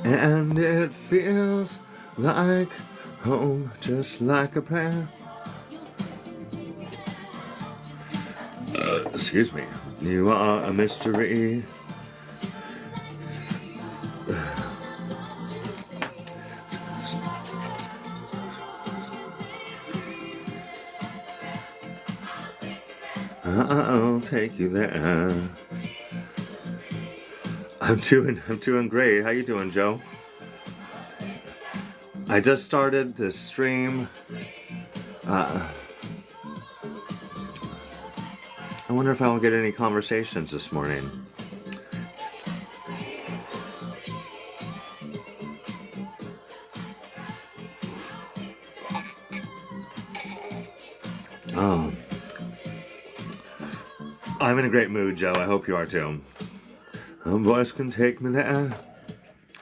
And it feels like home, just like a prayer. Excuse me. You are a mystery. I'll take you there. I'm doing great. How you doing, Joe? I just started this stream. I wonder if I'll get any conversations this morning. Oh, I'm in a great mood, Joe. I hope you are too. A voice can take me there.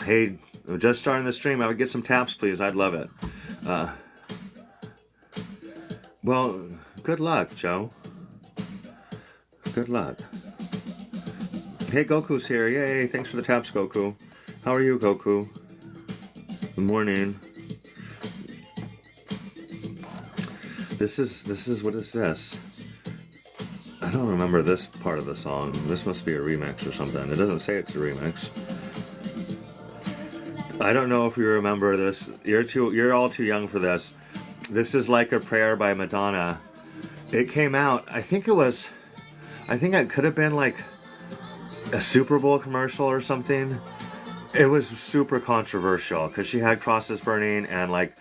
Hey, just starting the stream. I would get some taps, please. I'd love it. Well, good luck, Joe. Good luck. Hey, Goku's here. Yay, thanks for the taps, Goku. How are you, Goku? Good morning. This is what is this? I don't remember this part of the song. This must be a remix or something. It doesn't say it's a remix. I don't know if you remember this. You're all too young for this. This is Like a Prayer by Madonna. It came out, I think it could have been like a Super Bowl commercial or something. It was super controversial because she had crosses burning and like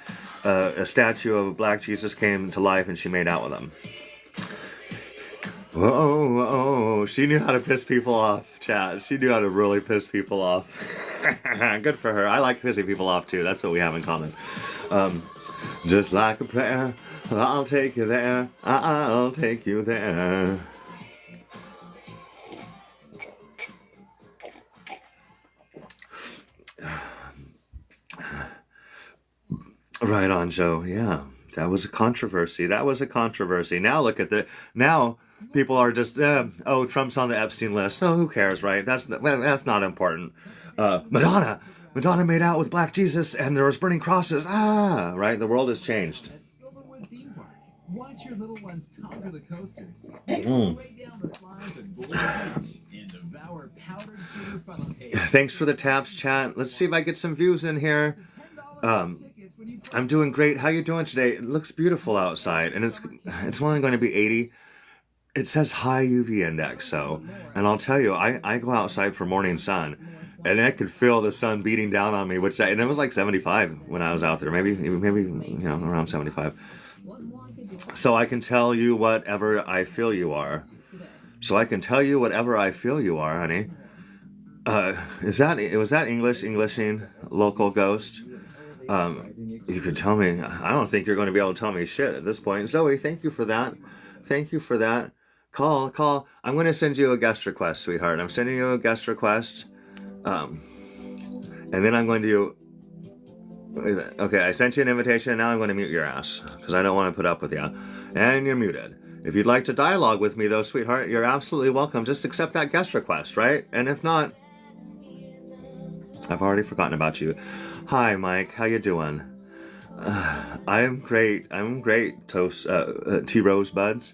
a statue of Black Jesus came to life and she made out with him. Whoa, she knew how to piss people off, chat. She knew how to really piss people off. Good for her. I like pissing people off too. That's what we have in common. Just like a prayer, I'll take you there. I'll take you there. Right on, Joe. Yeah, that was a controversy. Now look at now people are just, oh, Trump's on the Epstein list. Oh, who cares, right? That's not important. Madonna made out with Black Jesus and there was burning crosses. Right? The world has changed. Watch your little ones conquer the coasters. Thanks for the taps, chat. Let's see if I get some views in here. I'm doing great. How you doing today? It looks beautiful outside, and it's only going to be 80. It says high UV index, so, and I'll tell you, I go outside for morning sun, and I could feel the sun beating down on me, and it was like 75 when I was out there, maybe around 75. So I can tell you whatever I feel you are. Honey. Was that Englishing local ghost? You could tell me. I don't think you're going to be able to tell me shit at this point. Zoe, thank you for that. Call. I'm going to send you a guest request, sweetheart. I'm sending you a guest request. And then I'm going to... Okay, I sent you an invitation. Now I'm going to mute your ass. Because I don't want to put up with you. And you're muted. If you'd like to dialogue with me, though, sweetheart, you're absolutely welcome. Just accept that guest request, right? And if not... I've already forgotten about you. Hi, Mike. How you doing? I'm great. Toast, T-Rosebuds.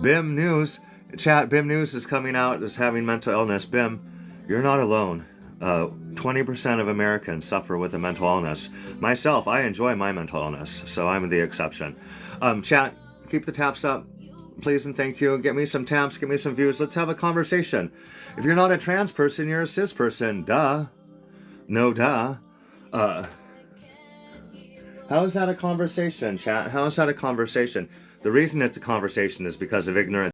BIM News. Chat, BIM News is coming out as having mental illness. BIM, you're not alone. 20% of Americans suffer with a mental illness. Myself, I enjoy my mental illness, so I'm the exception. Chat, keep the taps up. Please and thank you. Get me some taps, get me some views. Let's have a conversation. If you're not a trans person, you're a cis person. Duh. No duh. How is that a conversation, chat? How is that a conversation? The reason it's a conversation is because of ignorance.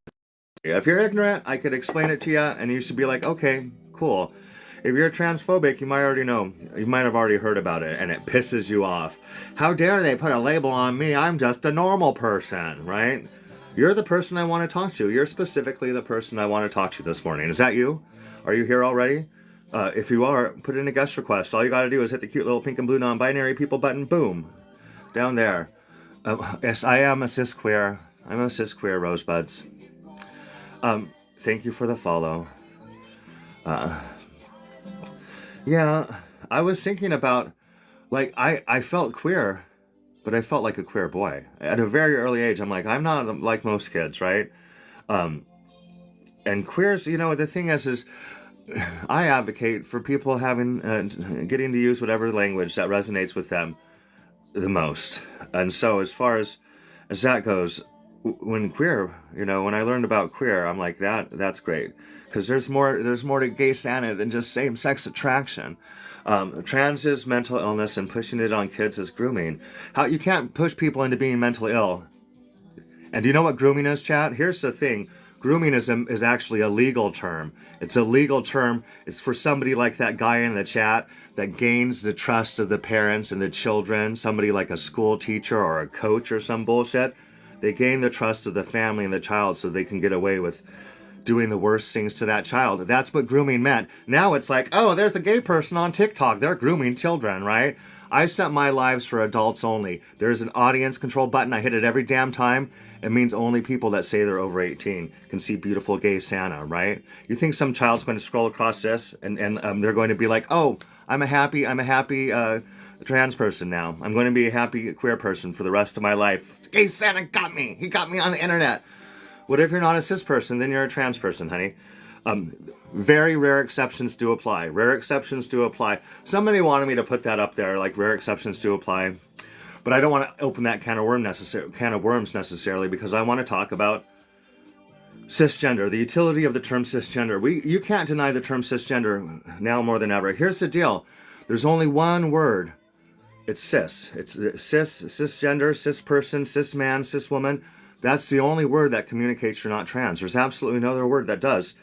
If you're ignorant, I could explain it to you, and you should be like, okay, cool. If you're transphobic, you might already know. You might have already heard about it, and it pisses you off. How dare they put a label on me? I'm just a normal person, right? You're the person I want to talk to. You're specifically the person I want to talk to this morning. Is that you? Are you here already? If you are, put in a guest request. All you got to do is hit the cute little pink and blue non-binary people button. Boom. Down there. Yes, I am a cis queer. I'm a cis queer, Rosebuds. Thank you for the follow. Yeah, I was thinking about, like, I felt queer, but I felt like a queer boy. At a very early age, I'm like, I'm not like most kids, right? Um, and queers, the thing is I advocate for people having, getting to use whatever language that resonates with them the most. And so, as far as that goes, when queer, when I learned about queer, I'm like that's great because there's more to gay Santa than just same sex attraction. Trans is mental illness, and pushing it on kids is grooming. How you can't push people into being mentally ill. And do you know what grooming is, chat? Here's the thing. Grooming is actually a legal term. It's a legal term. It's for somebody like that guy in the chat that gains the trust of the parents and the children, somebody like a school teacher or a coach or some bullshit. They gain the trust of the family and the child so they can get away with doing the worst things to that child. That's what grooming meant. Now it's like, oh, there's a gay person on TikTok. They're grooming children, right? I set my lives for adults only. There's an audience control button. I hit it every damn time. It means only people that say they're over 18 can see beautiful gay Santa, right? You think some child's going to scroll across this and they're going to be like, oh, I'm a happy trans person now. I'm going to be a happy queer person for the rest of my life. Gay Santa got me. He got me on the internet. What if you're not a cis person? Then you're a trans person, honey. Very rare exceptions do apply. Rare exceptions do apply. Somebody wanted me to put that up there, like rare exceptions do apply. But I don't want to open that can of worms necessarily, because I want to talk about cisgender, the utility of the term cisgender. You can't deny the term cisgender now more than ever. Here's the deal. There's only one word. It's cis. It's cisgender, cis person, cis man, cis woman. That's the only word that communicates you're not trans. There's absolutely no other word that does.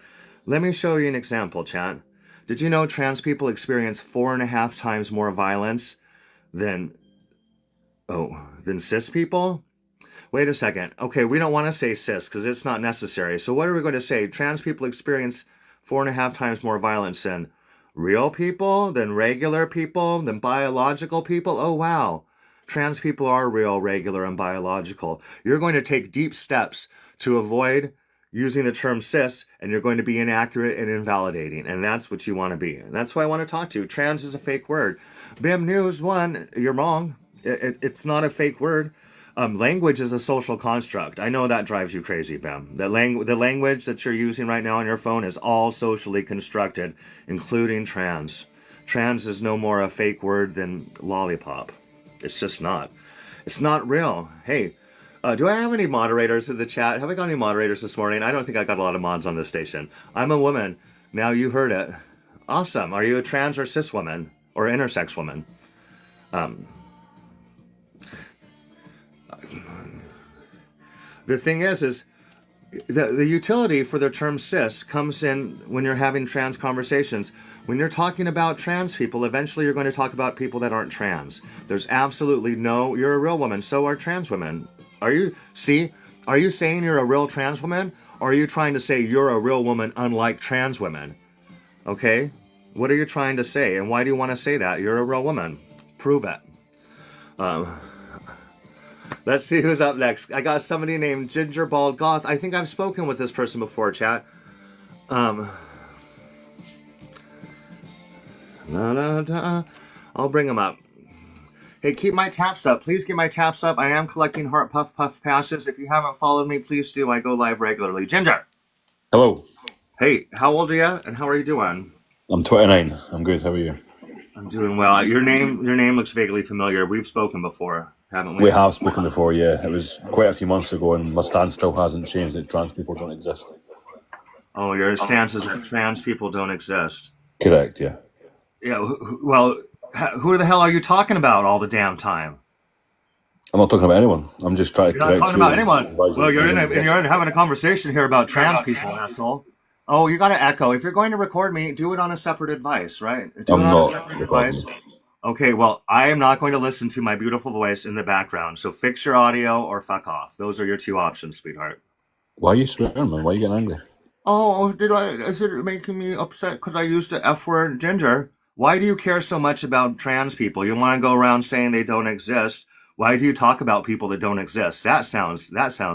Let me show you an example, chat. Did you know trans people experience 4.5 times more violence than cis people? Wait a second. Okay, we don't want to say cis because it's not necessary. So what are we going to say? Trans people experience 4.5 times more violence than real people, than regular people, than biological people? Oh, wow. Trans people are real, regular, and biological. You're going to take deep steps to avoid using the term cis, and you're going to be inaccurate and invalidating, and that's what you want to be. And that's why I want to talk to you. Trans is a fake word. BIM News 1, you're wrong. It's not a fake word. Language is a social construct. I know that drives you crazy, Bim. The language that you're using right now on your phone is all socially constructed, including trans. Trans is no more a fake word than lollipop. It's just not. It's not real. Hey, do I have any moderators in the chat? Have I got any moderators this morning? I don't think I got a lot of mods on this station. I'm a woman. Now you heard it. Awesome. Are you a trans or cis woman? Or intersex woman? The thing is the utility for the term cis comes in when you're having trans conversations. When you're talking about trans people, eventually you're going to talk about people that aren't trans. There's absolutely you're a real woman, so are trans women. Are you saying you're a real trans woman? Or are you trying to say you're a real woman unlike trans women? Okay? What are you trying to say? And why do you want to say that? You're a real woman. Prove it. Let's see who's up next. I got somebody named Ginger Bald Goth. I think I've spoken with this person before, chat. I'll bring them up. Hey, keep my taps up. Please get my taps up. I am collecting Heart Puff Puff passes. If you haven't followed me, please do. I go live regularly. Ginger. Hello. Hey, how old are you and how are you doing? I'm 29. I'm good. How are you? I'm doing well. Your name looks vaguely familiar. We've spoken before, haven't we? We have spoken before, yeah. It was quite a few months ago, and my stance still hasn't changed that trans people don't exist. Oh, your stance is that trans people don't exist. Correct, yeah. Yeah, well, who the hell are you talking about all the damn time? I'm not talking about anyone. I'm just trying to correct you. You're not talking about anyone. Well, you're having a conversation here about trans people, asshole. Oh, you got to echo. If you're going to record me, do it on a separate device, right? I'm not recording. Okay, well, I am not going to listen to my beautiful voice in the background. So fix your audio or fuck off. Those are your two options, sweetheart. Why are you swearing, man? Why are you getting angry? Oh, is it making me upset because I used the F word, Ginger? Why do you care so much about trans people? You want to go around saying they don't exist. Why do you talk about people that don't exist? That sounds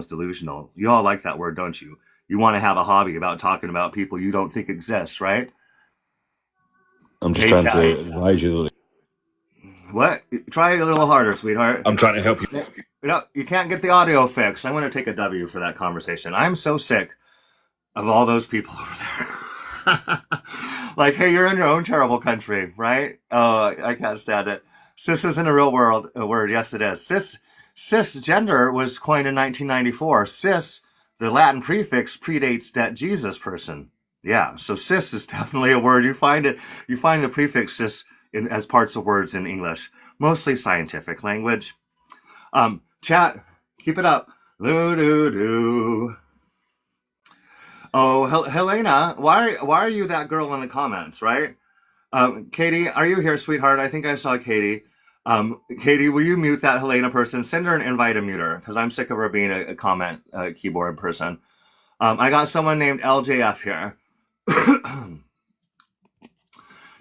delusional. You all like that word, don't you? You want to have a hobby about talking about people you don't think exist, right? I'm just Hey, trying chat. to advise you that What? Try a little harder, sweetheart. I'm trying to help you. No, you can't get the audio fixed. I'm going to take a W for that conversation. I'm so sick of all those people over there. Like, hey, you're in your own terrible country, right? Oh, I can't stand it. Cis isn't a real word. Yes, it is. Cisgender was coined in 1994. Cis, the Latin prefix, predates that Jesus person. Yeah, so cis is definitely a word. You find the prefix cis as parts of words in English, mostly scientific language. Chat, keep it up. Doo doo doo. Oh, Helena, why are you that girl in the comments, right? Katie, are you here, sweetheart? I think I saw Katie. Katie, will you mute that Helena person? Send her an invite and mute her, because I'm sick of her being a comment keyboard person. I got someone named LJF here.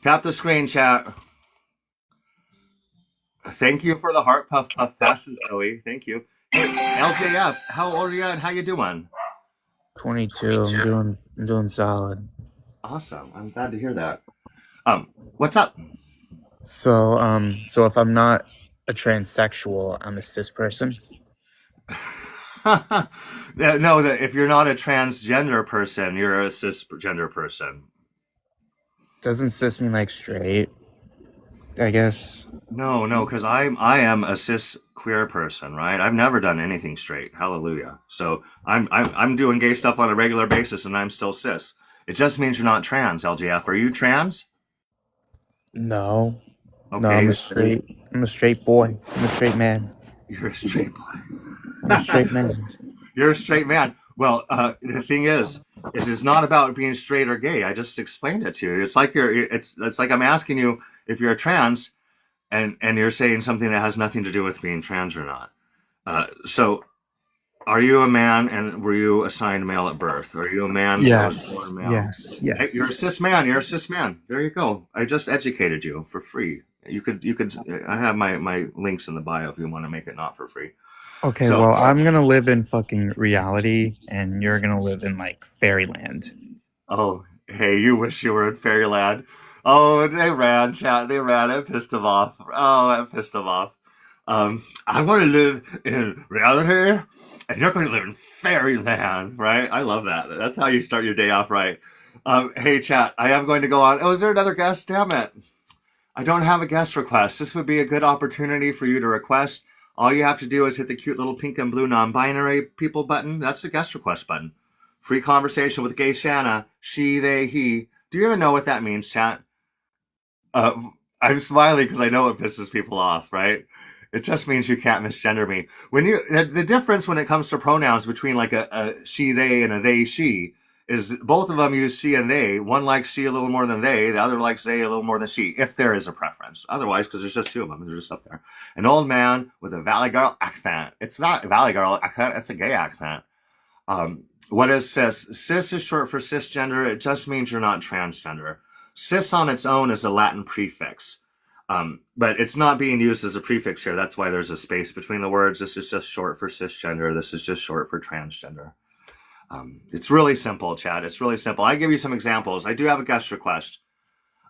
Tap the screen, chat. Thank you for the heart puff passes, Zoe. Thank you. Hey, LJF, how old are you and how you doing? 22. I'm doing solid. Awesome. I'm glad to hear that. What's up? So if I'm not a transsexual, I'm a cis person. No, that if you're not a transgender person, you're a cisgender person. Doesn't cis mean like straight? I guess. No, because I am a cis queer person, right? I've never done anything straight. Hallelujah. So I'm doing gay stuff on a regular basis, and I'm still cis. It just means you're not trans. LJF, are you trans? No. Okay. No, I'm a straight boy. I'm a straight man. You're a straight boy. I'm a straight man. You're a straight man. Well, the thing is it's not about being straight or gay. I just explained it to you. It's like it's like I'm asking you if you're trans, and you're saying something that has nothing to do with being trans or not. So, are you a man, and were you assigned male at birth? Are you a man? Yes. Or male? Yes. Hey, you're a cis man. You're a cis man. There you go. I just educated you for free. You could. I have my links in the bio if you want to make it not for free. Okay, So- well, I'm gonna live in fucking reality, and you're gonna live in like fairyland. Oh, hey, you wish you were in Fairyland. Oh, they ran, chat. They ran. It pissed them off. Oh, it pissed them off. I'm going to live in reality, and you're going to live in Fairyland, right? I love that. That's how you start your day off right. Hey, chat, I am going to go on. Oh, is there another guest? Damn it. I don't have a guest request. This would be a good opportunity for you to request. All you have to do is hit the cute little pink and blue non-binary people button. That's the guest request button. Free conversation with Gay Shanna. She, they, he. Do you even know what that means, chat? I'm smiling because I know it pisses people off, right? It just means you can't misgender me. When the difference when it comes to pronouns between like a she, they, and a they, she is both of them use she and they. One likes she a little more than they. The other likes they a little more than she, if there is a preference. Otherwise, because there's just two of them, they're just up there. An old man with a Valley Girl accent. It's not a Valley Girl accent. It's a gay accent. What is cis? Cis is short for cisgender. It just means you're not transgender. Cis on its own is a Latin prefix. But it's not being used as a prefix here. That's why there's a space between the words. This is just short for cisgender. This is just short for transgender. It's really simple, Chad. It's really simple. I give you some examples. I do have a guest request.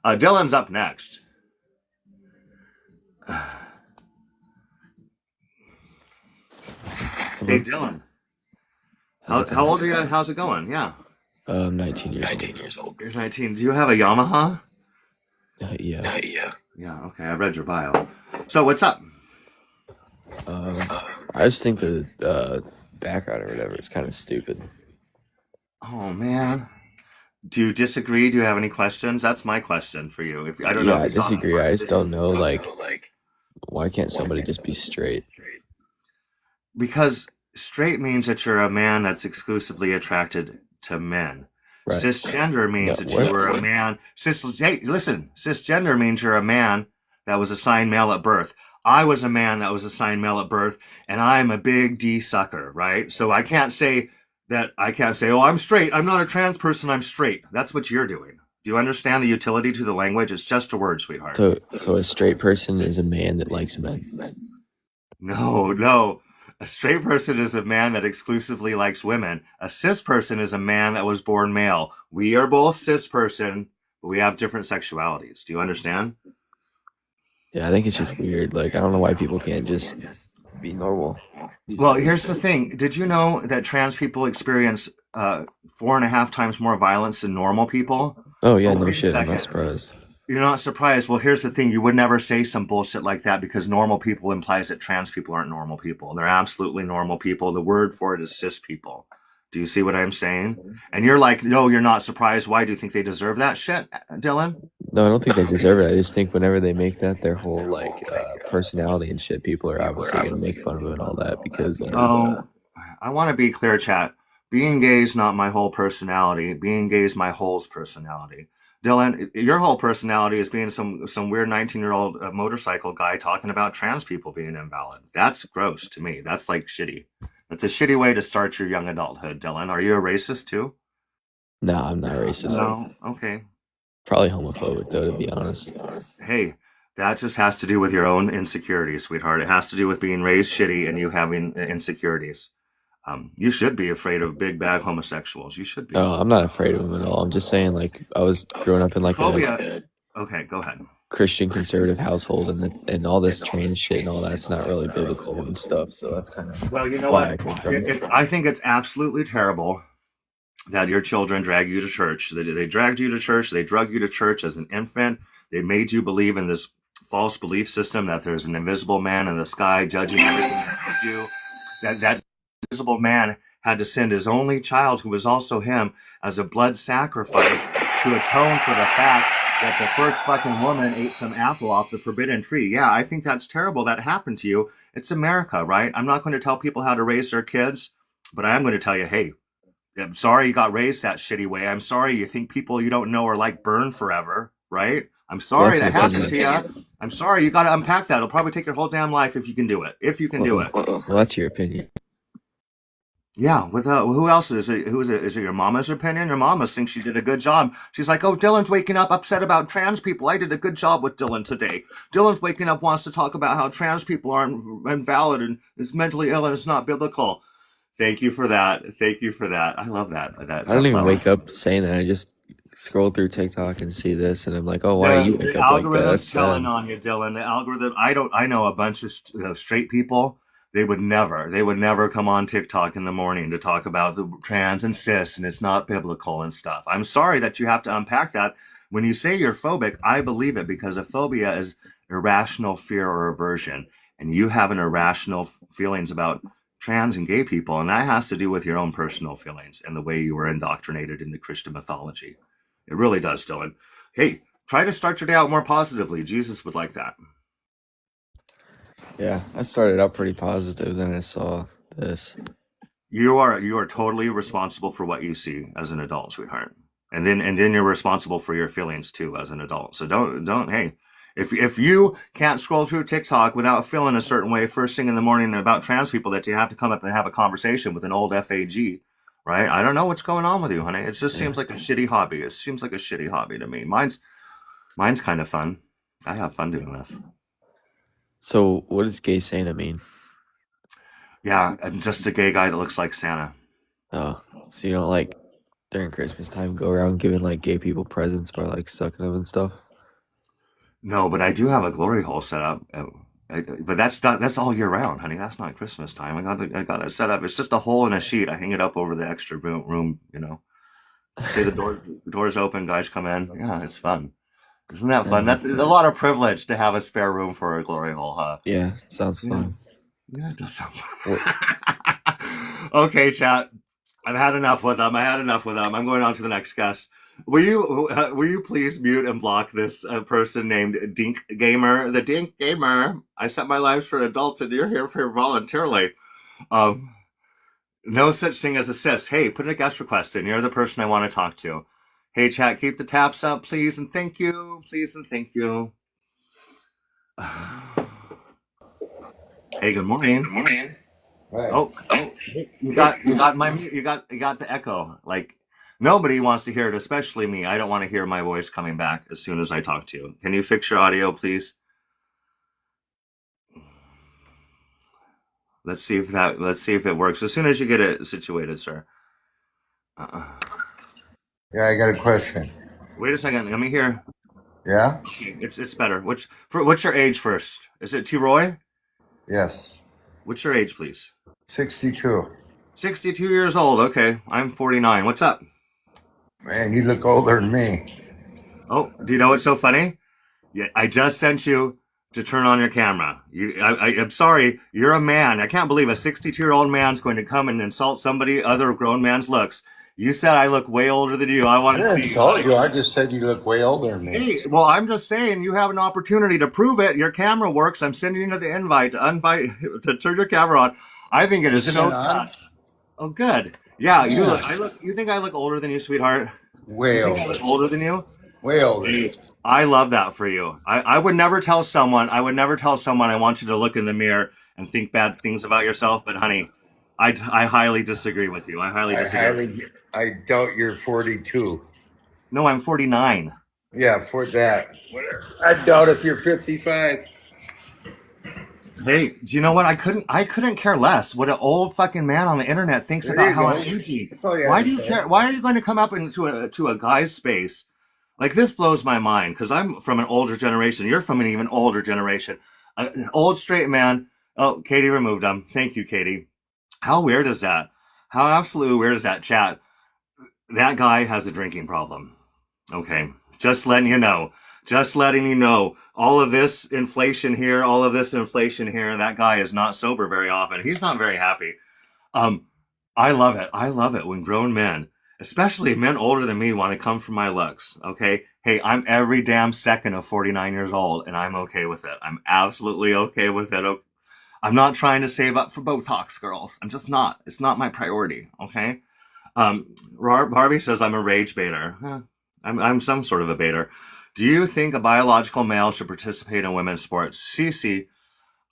Dylan's up next. Hey, Dylan. How old are you? How's it going? Yeah. 19 years old. You're 19. Do you have a Yamaha? Yeah. Yeah, okay. I read your bio. So what's up? I just think the background or whatever is kind of stupid. Oh, man. Do you disagree? Do you have any questions? That's my question for you. If I don't know. Yeah, I if it's on- disagree. I just don't know, like, why can't somebody just be straight? Because straight means that you're a man that's exclusively attracted to men. Right. Cisgender means No, that what? you were a man. Hey, listen, cisgender means you're a man that was assigned male at birth. I was a man that was assigned male at birth, and I'm a big D sucker, right? So I can't say, oh, I'm straight. I'm not a trans person. I'm straight. That's what you're doing. Do you understand the utility to the language? It's just a word, sweetheart. So a straight person is a man that likes men. No. A straight person is a man that exclusively likes women. A cis person is a man that was born male. We are both cis person, but we have different sexualities. Do you understand? Yeah, I think it's just weird. Like, I don't know why people can't just be normal these Well, days. here's the thing. Did you know that trans people experience 4.5 times more violence than normal people? Oh yeah, Oh, no wait a shit. I'm not second. surprised. You're not surprised. Well, here's the thing. You would never say some bullshit like that because normal people implies that trans people aren't normal people. They're absolutely normal people. The word for it is cis people. Do you see what I'm saying? And you're like, no, you're not surprised. Why do you think they deserve that shit, Dylan? No, I don't think they deserve it. I just think whenever they make that their whole like personality and shit, people are obviously gonna make fun of it and all that because Oh, I want to be clear, chat. Being gay is not my whole personality. Being gay is my whole's personality. Dylan, your whole personality is being some weird 19-year-old motorcycle guy talking about trans people being invalid. That's gross to me. That's like shitty. That's a shitty way to start your young adulthood, Dylan. Are you a racist too? no, I'm not racist. No. Okay. Probably homophobic though, to be honest. Hey, that just has to do with your own insecurities, sweetheart. It has to do with being raised shitty and you having insecurities. You should be afraid of big bad homosexuals. You should be. Oh, I'm not afraid of them at all. I'm just saying, like, I was growing up in like a Phobia. Okay, go ahead. Christian conservative household, and all this trans shit and all that's not really biblical and stuff. So that's kind of Well, you know why I what? came from. I think it's absolutely terrible that your children drag you to church. They dragged you to church. They drug you to church as an infant. They made you believe in this false belief system that there's an invisible man in the sky judging everything that you do. That invisible man had to send his only child, who was also him, as a blood sacrifice to atone for the fact that the first fucking woman ate some apple off the forbidden tree. Yeah, I think that's terrible. That happened to you. It's America, right? I'm not going to tell people how to raise their kids, but I am going to tell you, hey, I'm sorry you got raised that shitty way. I'm sorry you think people you don't know are like burned forever, right? I'm sorry that happened to you. I'm sorry you got to unpack that. It'll probably take your whole damn life if you can do it. If you can do it. Well, that's your opinion. Yeah, with who else is it? Who is it? Is it your mama's opinion? Your mama thinks she did a good job. She's like, oh, Dylan's waking up upset about trans people. I did a good job with Dylan today. Dylan's waking up, wants to talk about how trans people aren't invalid and is mentally ill and it's not biblical. Thank you for that. Thank you for that. I love that. I don't even wake up saying that. I just scroll through TikTok and see this, and I'm like, oh, why do you wake up like that? That's telling on you, Dylan. The algorithm. I know a bunch of straight people. They would never come on TikTok in the morning to talk about the trans and cis and it's not biblical and stuff. I'm sorry that you have to unpack that. When you say you're phobic, I believe it, because a phobia is irrational fear or aversion. And you have an irrational feelings about trans and gay people. And that has to do with your own personal feelings and the way you were indoctrinated into Christian mythology. It really does, Dylan. Hey, try to start your day out more positively. Jesus would like that. Yeah, I started out pretty positive, then I saw this. You are totally responsible for what you see as an adult, sweetheart. And then you're responsible for your feelings too as an adult. So don't hey, if you can't scroll through TikTok without feeling a certain way first thing in the morning about trans people, that you have to come up and have a conversation with an old FAG, right? I don't know what's going on with you, honey. It just seems like a shitty hobby. It seems like a shitty hobby to me. Mine's kind of fun. I have fun doing this. So what does gay Santa mean? Yeah, I'm just a gay guy that looks like Santa. Oh, so you don't like during Christmas time go around giving like gay people presents by like sucking them and stuff? No, but I do have a glory hole set up. But that's all year round, honey. That's not Christmas time. I got it set up. It's just a hole in a sheet. I hang it up over the extra room. You know, say the doors open, guys come in. Yeah, it's fun. Isn't that fun? That's a lot of privilege to have a spare room for a glory hole, huh? Yeah, sounds fun. Yeah, it does sound fun. Okay, chat. I've had enough with them. I'm going on to the next guest. Will you please mute and block this person named Dink Gamer? The Dink Gamer. I set my lives for adults, and you're here for voluntarily. No such thing as a cis. Hey, put a guest request in. You're the person I want to talk to. Hey, chat, keep the taps up, please, and thank you. Please and thank you. Hey, good morning. Good morning. Right. Oh, you got the echo. Like, nobody wants to hear it, especially me. I don't want to hear my voice coming back as soon as I talk to you. Can you fix your audio, please? Let's see if it works. As soon as you get it situated, sir. Yeah, I got a question. Wait a second. Let me hear. Yeah? Okay, it's better. What's your age first? Is it T. Roy? Yes. What's your age, please? 62. 62 years old. Okay, I'm 49. What's up? Man, you look older than me. Oh, do you know what's so funny? Yeah, I just sent you to turn on your camera. I'm sorry, you're a man. I can't believe a 62-year-old man's going to come and insult somebody other grown man's looks. You said I look way older than you. I want to see. I just said you look way older than me. Hey, well, I'm just saying you have an opportunity to prove it. Your camera works. I'm sending you the invite to turn your camera on. I think it is so fast. Oh, good. Yeah, you think I look older than you, sweetheart? Way You think I older. look older than you? Way older. Hey, I love that for you. I would never tell someone I want you to look in the mirror and think bad things about yourself. But honey, I highly disagree with you. I highly disagree. I doubt you're 42. No, I'm 49. Yeah, for that. I doubt if you're 55. Hey, do you know what? I couldn't care less what an old fucking man on the internet thinks There about you how go. I'm aging. That's all you Why have do to you say. care? Why are you going to come up into a guy's space? Like, this blows my mind because I'm from an older generation. You're from an even older generation. An old straight man. Oh, Katie removed him. Thank you, Katie. How weird is that? How absolutely weird is that, chat? That guy has a drinking problem. Okay. Just letting you know. Just letting you know. All of this inflation here, that guy is not sober very often. He's not very happy. I love it. I love it when grown men, especially men older than me, want to come for my looks. Okay. Hey, I'm every damn second of 49 years old and I'm okay with it. I'm absolutely okay with it. I'm not trying to save up for Botox, girls. I'm just not. It's not my priority. Okay. Barbie says I'm a rage baiter. I'm some sort of a baiter. Do you think a biological male should participate in women's sports? Cece,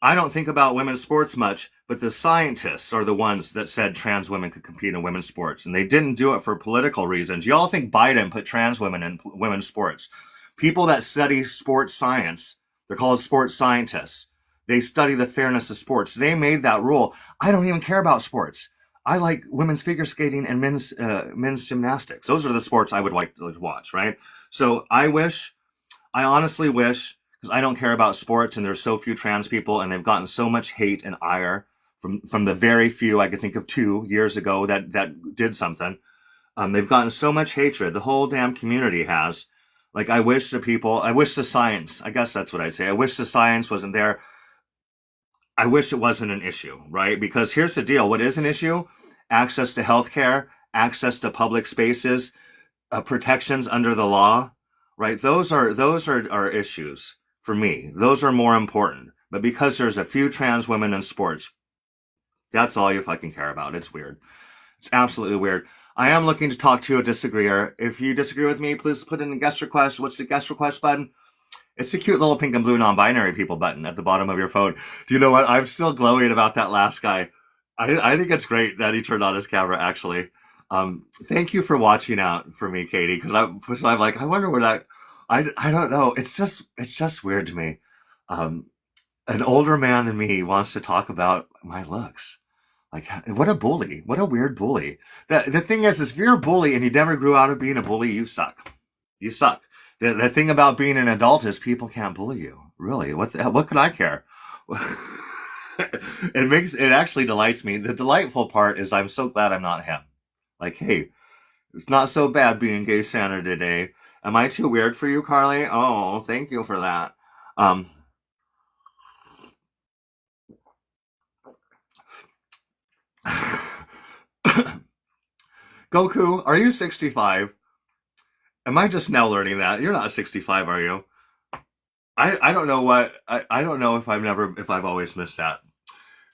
I don't think about women's sports much, but the scientists are the ones that said trans women could compete in women's sports, and they didn't do it for political reasons. Y'all think Biden put trans women in women's sports? People that study sports science, they're called sports scientists. They study the fairness of sports. They made that rule. I don't even care about sports. I like women's figure skating and men's gymnastics. Those are the sports I would like to watch, right? So I honestly wish, because I don't care about sports and there's so few trans people and they've gotten so much hate and ire from the very few, I could think of 2 years ago that did something. They've gotten so much hatred. The whole damn community has. Like, I wish the science, I guess that's what I'd say. I wish the science wasn't there. I wish it wasn't an issue, right? Because here's the deal. What is an issue? Access to healthcare, access to public spaces, protections under the law, right? Those are issues for me. Those are more important. But because there's a few trans women in sports, that's all you fucking care about. It's weird. It's absolutely weird. I am looking to talk to a disagreeer. If you disagree with me, please put in a guest request. What's the guest request button? It's the cute little pink and blue non-binary people button at the bottom of your phone. Do you know what? I'm still glowing about that last guy. I think it's great that he turned on his camera, actually. Thank you for watching out for me, Katie, because I'm like, I wonder where that... I don't know. It's just weird to me. An older man than me wants to talk about my looks. Like, what a bully. What a weird bully. The thing is if you're a bully and you never grew out of being a bully, you suck. You suck. The thing about being an adult is people can't bully you. Really? What could I care? It actually delights me. The delightful part is I'm so glad I'm not him. Like, hey, it's not so bad being gay Santa today. Am I too weird for you, Carly? Oh, thank you for that. Goku, are you 65? Am I just now learning that? You're not 65, are you? I don't know what... I don't know if I've always missed that.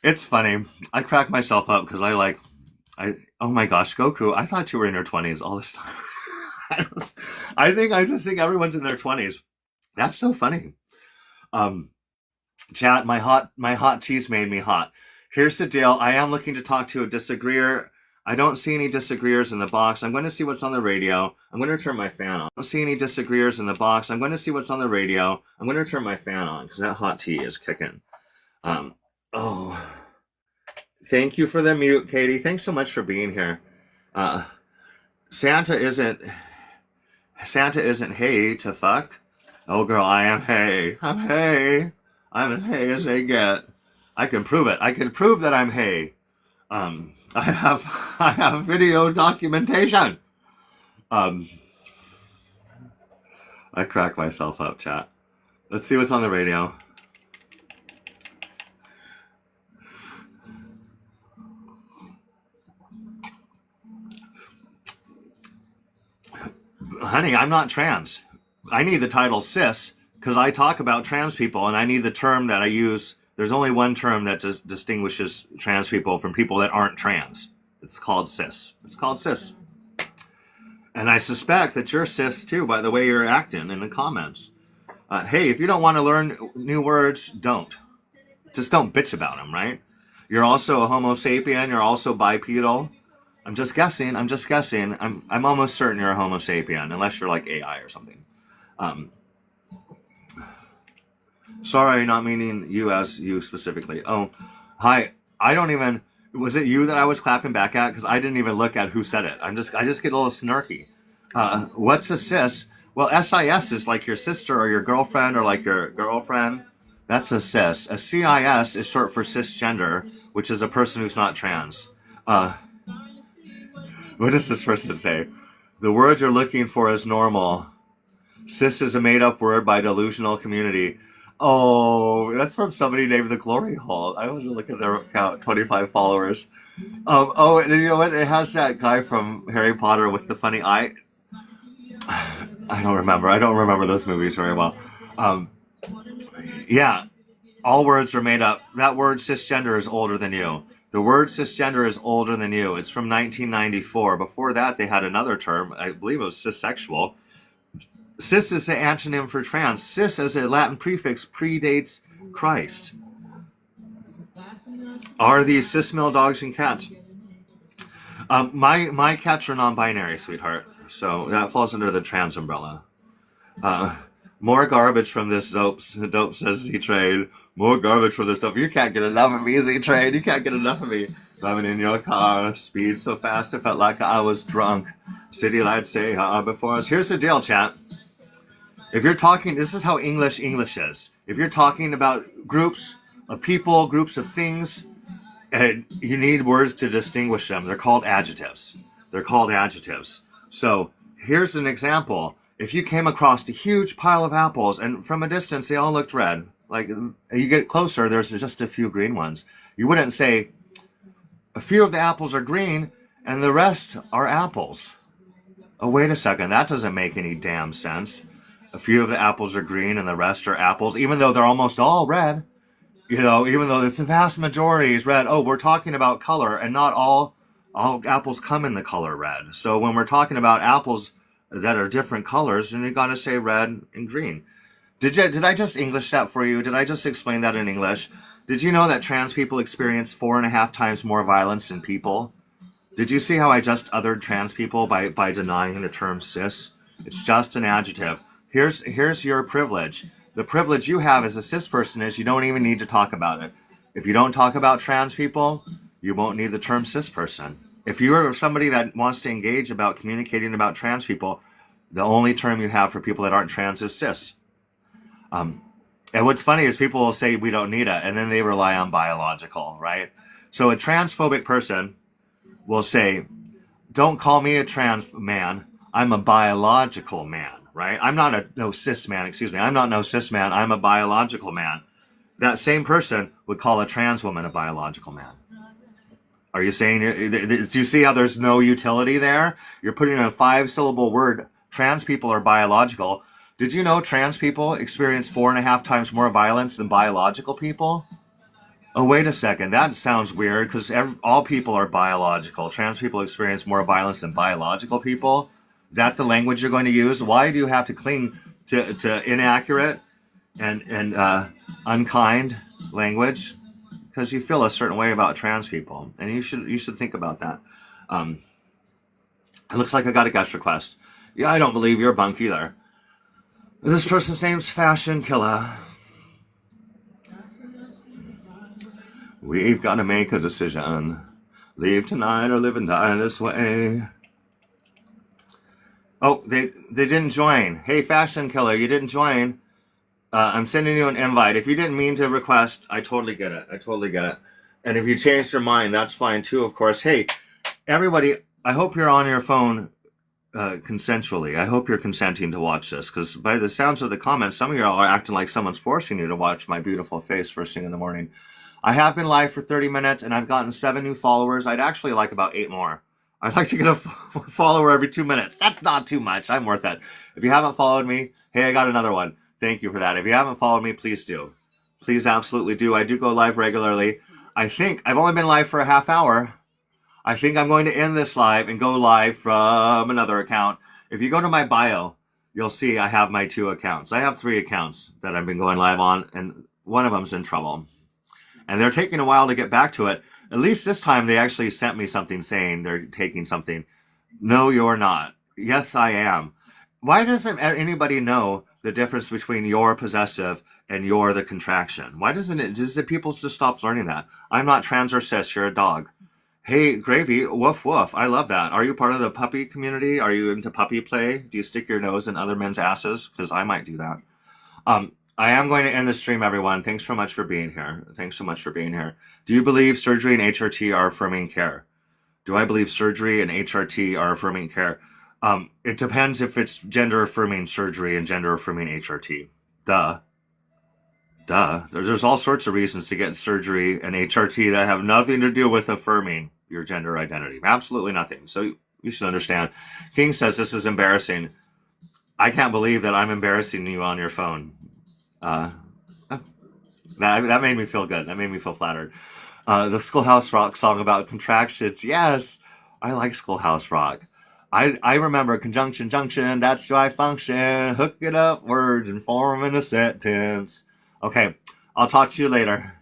It's funny. I crack myself up because oh my gosh, Goku, I thought you were in your 20s all this time. I just think everyone's in their 20s. That's so funny. Chat, my hot teas made me hot. Here's the deal. I am looking to talk to a disagreeer. I don't see any disagreeers in the box. I'm going to see what's on the radio. I'm going to turn my fan on. I don't see any disagreeers in the box. I'm going to see what's on the radio. I'm going to turn my fan on because that hot tea is kicking. Oh, thank you for the mute, Katie. Thanks so much for being here. Santa isn't... Santa isn't hey to fuck. Oh girl, I am hey. I'm hey. I'm as hey as they get. I can prove it. I can prove that I'm hey. I have video documentation. I crack myself up, chat. Let's see what's on the radio. Honey, I'm not trans. I need the title cis because I talk about trans people, and I need the term that I use. There's only one term that distinguishes trans people from people that aren't trans. It's called cis. It's called cis. And I suspect that you're cis too by the way you're acting in the comments. Hey, if you don't want to learn new words, don't. Just don't bitch about them, right? You're also a Homo sapien. You're also bipedal. I'm just guessing. I'm almost certain you're a Homo sapien, unless you're like AI or something. Sorry, not meaning you as you specifically. Oh, hi. Was it you that I was clapping back at? Because I didn't even look at who said it. I just get a little snarky. What's a cis? Well, SIS is like your sister or your girlfriend or like your girlfriend. That's a cis. A CIS is short for cisgender, which is a person who's not trans. What does this person say? The word you're looking for is normal. Cis is a made-up word by delusional community. Oh, that's from somebody named The Glory Hole. I want to look at their account, 25 followers. And you know what? It has that guy from Harry Potter with the funny eye. I don't remember those movies very well. Yeah, all words are made up. That word cisgender is older than you. The word cisgender is older than you. It's from 1994. Before that, they had another term. I believe it was cissexual. Cis is the antonym for trans. Cis as a Latin prefix predates Christ. Are these cis male dogs and cats? My cats are non-binary, sweetheart. So that falls under the trans umbrella. More garbage from this dope, says Z-Trade. More garbage from this dope. You can't get enough of me, Z-Trade. You can't get enough of me. Driving in your car, speed so fast it felt like I was drunk. City lights say before us. Here's the deal, chat. If you're talking, this is how English is. If you're talking about groups of people, groups of things, you need words to distinguish them. They're called adjectives. So here's an example. If you came across a huge pile of apples and from a distance they all looked red, like you get closer, there's just a few green ones. You wouldn't say a few of the apples are green and the rest are apples. Oh, wait a second. That doesn't make any damn sense. A few of the apples are green and the rest are apples, even though they're almost all red. You know, even though it's the vast majority is red. Oh, we're talking about color, and not all apples come in the color red. So when we're talking about apples that are different colors, then you got to say red and green. Did I just English that for you? Did I just explain that in English? Did you know that trans people experience 4.5 times more violence than people? Did you see how I just othered trans people by denying the term cis? It's just an adjective. Here's your privilege. The privilege you have as a cis person is you don't even need to talk about it. If you don't talk about trans people, you won't need the term cis person. If you're somebody that wants to engage about communicating about trans people, the only term you have for people that aren't trans is cis. And what's funny is people will say we don't need it, and then they rely on biological, right? So a transphobic person will say, don't call me a trans man, I'm a biological man, right? I'm not no cis man, I'm not no cis man, I'm a biological man. That same person would call a trans woman a biological man. Are you saying, do you see how there's no utility there? You're putting in a 5-syllable word, trans people are biological. Did you know trans people experience 4.5 times more violence than biological people? Oh, wait a second. That sounds weird because all people are biological. Trans people experience more violence than biological people. Is that the language you're going to use? Why do you have to cling to inaccurate and unkind language? Because you feel a certain way about trans people, and you should think about that. It looks like I got a guest request. Yeah, I don't believe you're a bunk either. This person's name's Fashion Killer. We've got to make a decision. Leave tonight or live and die this way. Oh, they didn't join. Hey, Fashion Killer, you didn't join. I'm sending you an invite. If you didn't mean to request, I totally get it. I totally get it. And if you changed your mind, that's fine too, of course. Hey, everybody, I hope you're on your phone consensually. I hope you're consenting to watch this, because by the sounds of the comments, some of y'all are acting like someone's forcing you to watch my beautiful face first thing in the morning. I have been live for 30 minutes, and I've gotten 7 new followers. I'd actually like about 8 more. I'd like to get a follower every 2 minutes. That's not too much. I'm worth it. If you haven't followed me, hey, I got another one. Thank you for that. If you haven't followed me, please do. Please absolutely do. I do go live regularly. I think I've only been live for a half hour. I think I'm going to end this live and go live from another account. If you go to my bio, you'll see I have my 2 accounts. I have 3 accounts that I've been going live on, and one of them's in trouble. And they're taking a while to get back to it. At least this time they actually sent me something saying they're taking something. No, you're not. Yes, I am. Why doesn't anybody know the difference between you're possessive and you're the contraction? Why doesn't it? Does the people just stop learning that? I'm not trans or cis. You're a dog. Hey, Gravy, woof woof. I love that. Are you part of the puppy community? Are you into puppy play? Do you stick your nose in other men's asses? Because I might do that. I am going to end the stream, everyone. Thanks so much for being here. Thanks so much for being here. Do you believe surgery and HRT are affirming care? Do I believe surgery and HRT are affirming care? It depends if it's gender affirming surgery and gender affirming HRT. Duh. There's all sorts of reasons to get surgery and HRT that have nothing to do with affirming your gender identity. Absolutely nothing. So you should understand. King says this is embarrassing. I can't believe that I'm embarrassing you on your phone. That made me feel good. That made me feel flattered. The Schoolhouse Rock song about contractions. Yes, I like Schoolhouse Rock. I remember conjunction, junction, that's how I function. Hook it up, words, and form in a sentence. Okay, I'll talk to you later.